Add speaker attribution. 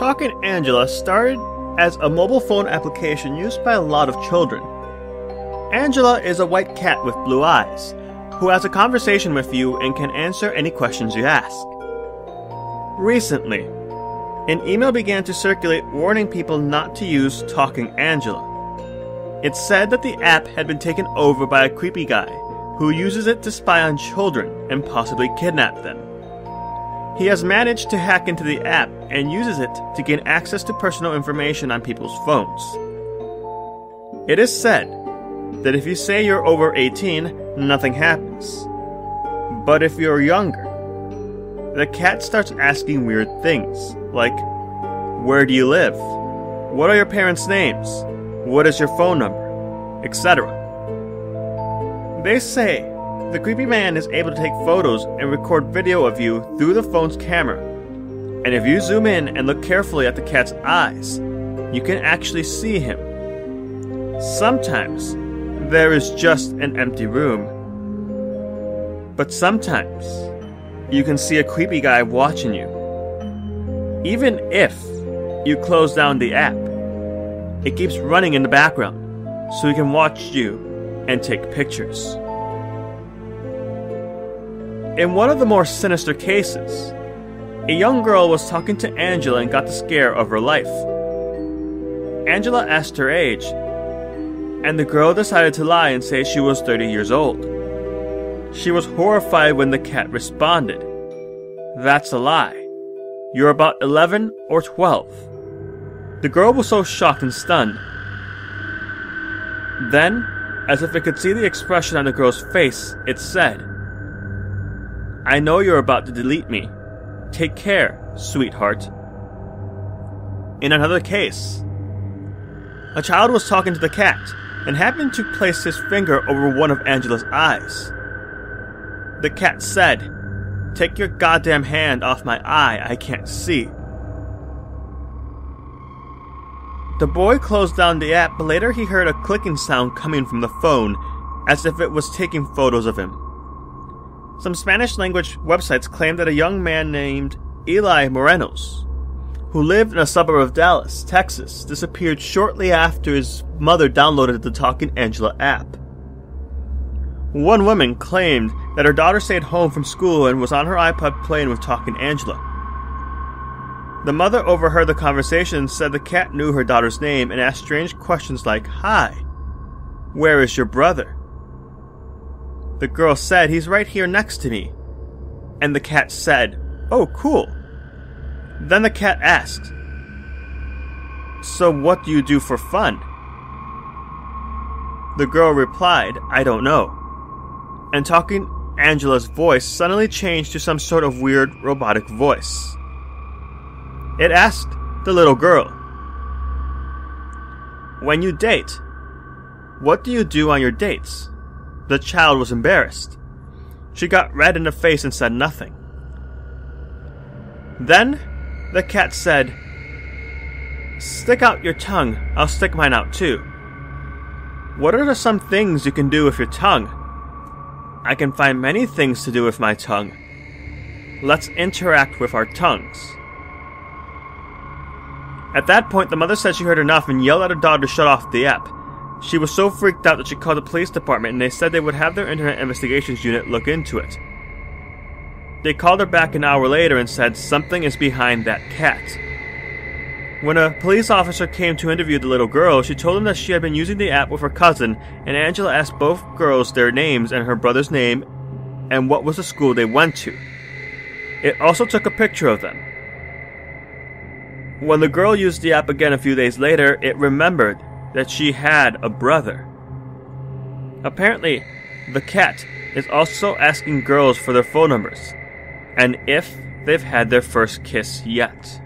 Speaker 1: Talkin' Angela started as a mobile phone application used by a lot of children. Angela is a white cat with blue eyes, who has a conversation with you and can answer any questions you ask. Recently, an email began to circulate warning people not to use Talking Angela. It said that the app had been taken over by a creepy guy who uses it to spy on children and possibly kidnap them. He has managed to hack into the app and uses it to gain access to personal information on people's phones. It is said that if you say you're over 18, nothing happens. But if you're younger, the cat starts asking weird things, like, where do you live? What are your parents' names? What is your phone number? Etc. They say the creepy man is able to take photos and record video of you through the phone's camera. And if you zoom in and look carefully at the cat's eyes, you can actually see him. Sometimes there is just an empty room. But sometimes you can see a creepy guy watching you. Even if you close down the app, it keeps running in the background so he can watch you and take pictures. In one of the more sinister cases, a young girl was talking to Angela and got the scare of her life. Angela asked her age, and the girl decided to lie and say she was 30 years old. She was horrified when the cat responded, "That's a lie. You're about 11 or 12. The girl was so shocked and stunned. Then, as if it could see the expression on the girl's face, it said, "I know you're about to delete me. Take care, sweetheart." In another case, a child was talking to the cat and happened to place his finger over one of Angela's eyes. The cat said, "Take your goddamn hand off my eye, I can't see." The boy closed down the app, but later he heard a clicking sound coming from the phone, as if it was taking photos of him. Some Spanish-language websites claim that a young man named Eli Morenos, who lived in a suburb of Dallas, Texas, disappeared shortly after his mother downloaded the Talking Angela app. One woman claimed that her daughter stayed home from school and was on her iPod playing with Talking Angela. The mother overheard the conversation and said the cat knew her daughter's name and asked strange questions like, "Hi, where is your brother?" The girl said, "He's right here next to me." And the cat said, "Oh, cool." Then the cat asked, "So what do you do for fun?" The girl replied, "I don't know." And Talking Angela's voice suddenly changed to some sort of weird robotic voice. It asked the little girl, "When you date, what do you do on your dates?" The child was embarrassed. She got red in the face and said nothing. Then the cat said, "Stick out your tongue, I'll stick mine out too." "What are some things you can do with your tongue?" "I can find many things to do with my tongue. Let's interact with our tongues." At that point, the mother said she heard enough and yelled at her daughter to shut off the app. She was so freaked out that she called the police department, and they said they would have their Internet Investigations Unit look into it. They called her back an hour later and said something is behind that cat. When a police officer came to interview the little girl, she told him that she had been using the app with her cousin, and Angela asked both girls their names and her brother's name and what was the school they went to. It also took a picture of them. When the girl used the app again a few days later, it remembered that she had a brother. Apparently, the cat is also asking girls for their phone numbers, and if they've had their first kiss yet.